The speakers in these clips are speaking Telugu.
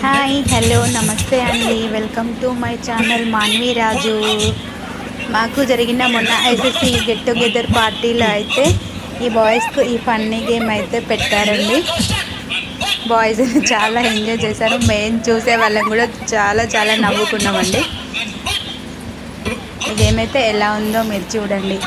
హాయ్ హలో నమస్తే అండి, welcome to my channel Manvi Raju. మాకు జరిగిన మొన్న ఐసీసీ గెట్ టుగెదర్ పార్టీలో అయితే ఈ బాయ్స్కు ఈ ఫన్నీ గేమ్ అయితే పెట్టారండి. బాయ్స్ చాలా ఎంజాయ్ చేశారు, మేము చూసే వాళ్ళం కూడా చాలా చాలా నవ్వుకున్నామండి. ఈ గేమ్ అయితే ఎలా ఉందో మీరు చూడండి.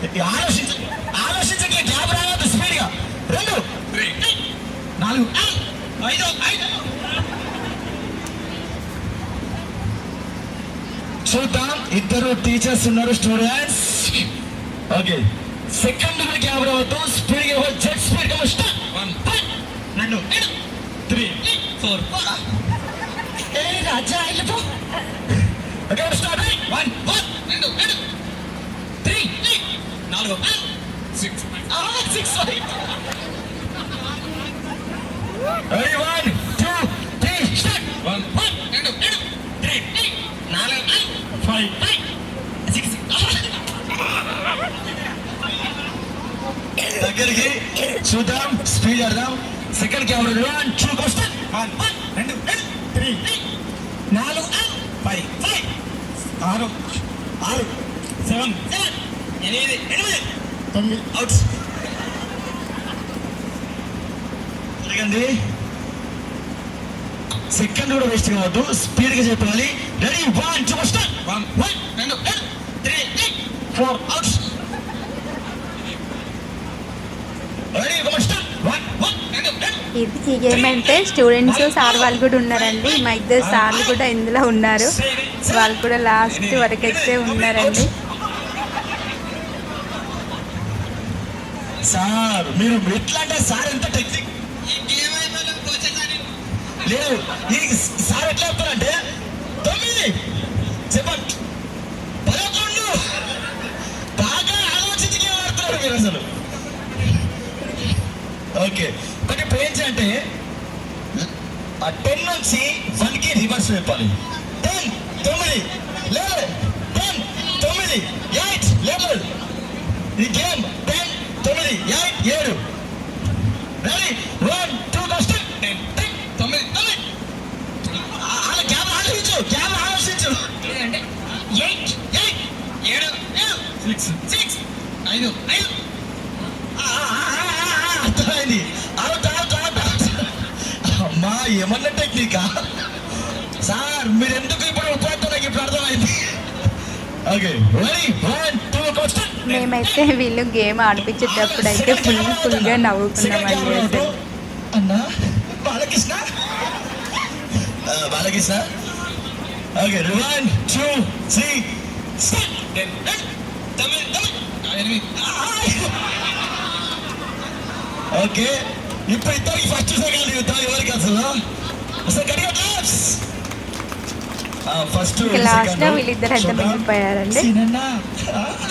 దగ్గరికి ఆలోచించట్లే గ్యాప్ రావద్దు, స్పీడ్గా 2 4 5 చూద్దాం. ఇద్దరు టీచర్స్ ఉన్నారు, స్టూడెంట్స్. ఓకే, సెకండ్ గ్యాప్ రావద్దు, స్పీడ్గా జెట్ స్పీడ్ 1 2 3 4 రాజా వెళ్ళిపో. Okay start. 1 2 3 4 6 6 1 2 3 స్టార్ట్. 1 2 3 4 5 6 దగ్గరికి చూద్దాం, స్పీడ్ ఆడదాం. సెకండ్ కెమెరా 1 2 కోస్తా. 1 2 3 4 5 6 7 8 9 అవుట్స్. అడగండి, సెకండ్ కూడా వేస్ట్ కావద్దు, స్పీడ్ గా చెప్పాలి. Ready 1 2 start. 1 2 3 4 outs. Ready 1 start. 1 2 ఈ గేమ్ అంటే స్టూడెంట్స్ సార్ వాళ్ళు కూడా ఉన్నారండి. మా ఇద్దరు సార్లు కూడా ఇందులో ఉన్నారు, వాళ్ళు కూడా లాస్ట్ వరకు అయితే ఉన్నారండి. సార్ మీరు ఎట్లా అంటే సార్ ఎంత టెక్నిక్ లేదు. ఈ సార్ ఎట్లా చెప్తారంటే 9 చెప్పండి 11 బాగా ఆలోచించి ఆడుతున్నారు మీరు అసలు. ఓకే, బట్ ఇప్పుడు ఏంటి అంటే 10 నుంచి 1కి రివర్స్ చెప్పాలి. 10 9 11 10 9 8 11. ఈ గేమ్ 10 9 8 7. రెడీ 1 2 10 10 9 9. అలా క్యామ్ ఆలోచించు, క్యామ్ ఆలోచించు. అంటే 8 8 7 7 6 6 5 5. అర్థమైంది. అమ్మా ఏమన్నా టెక్నికా సార్, మీరు ఎందుకు ఇప్పుడు ఉపయోగం నాకు ఇప్పుడు అర్థమైంది. Okay ready 1 2 start. మేమైతే వీళ్ళు గేమ్ ఆడిపించేటప్పుడు అయితే ఫుల్గా నవ్వుకున్నామండి అసలు. అన్నా Balakrishna Balakrishna. Okay 1 2 3 start. Okay, ఇప్పుడు ఇద్దరికి ఫస్ట్ సెకండ్ యుద్ధం ఎవరికి అసలు గట్టిగా క్లాప్స్. ఫస్ట్ లాస్ట్ లో వీళ్ళిద్దరు అయితే మిగిలిపోయారండి.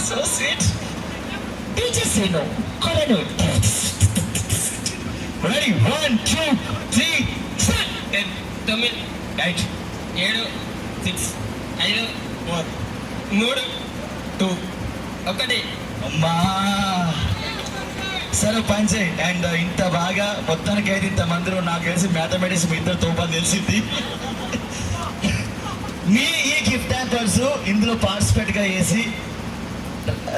So sweet. Teacher say no కొలను. Ready 1 2 3 start. 10 9 8 7 6 5 4 3 2 1. అమ్మా సరే పంచే. అండ్ ఇంత బాగా మొత్తానికి అయితే ఇంత మందిలో నాకు తెలిసి మ్యాథమెటిక్స్ మీ ఇద్దరు తోపాలు తెలిసింది. మీ ఈ గిఫ్ట్ హ్యాంపర్స్ ఇందులో పార్టిసిపేట్ గా చేసి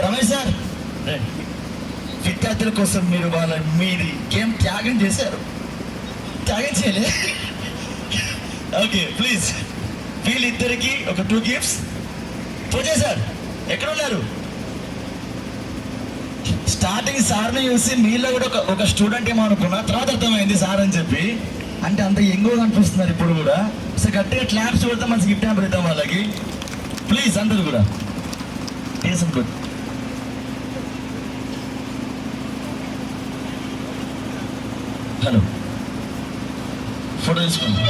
రమేష్ సార్ విద్యార్థుల కోసం మీరు మీది గేమ్ త్యాగం చేశారు. త్యాగం చేయలే. ఓకే ప్లీజ్ వీళ్ళిద్దరికి ఒక 2 గిఫ్ట్స్. పూజ సార్ ఎక్కడ ఉన్నారు? స్టార్టింగ్ సార్ని చూసి మీలో కూడా ఒక స్టూడెంట్ ఏమో అనుకున్నా, తర్వాత అర్థమైంది సార్ అని చెప్పి. అంటే అంత ఎంగుగా అనిపిస్తున్నారు ఇప్పుడు కూడా. సో గట్టిగా క్లాప్స్ కొడితే మంచి గిఫ్ట్ హ్యాంపర్ ఇద్దాం వాళ్ళకి ప్లీజ్. అందరు కూడా గుడ్. హలో ఫోటో తీసుకోండి.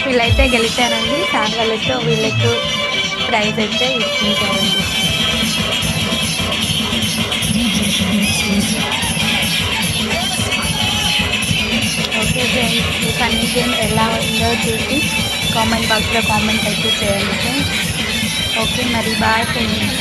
వీళ్ళైతే గెలిచారండి. సార్ వాళ్ళతో వీళ్ళకు ప్రైజ్ అయితే ఇచ్చింటారండి. ఓకే ఫ్రెండ్స్, ఈ ఫన్నీ గేమ్ ఎలా ఉందో చూసి కామెంట్ బాక్స్లో కామెంట్ అయితే చేయండి ఫ్రెండ్స్. ఓకే మరి బాయ్ ఫ్రెండ్స్.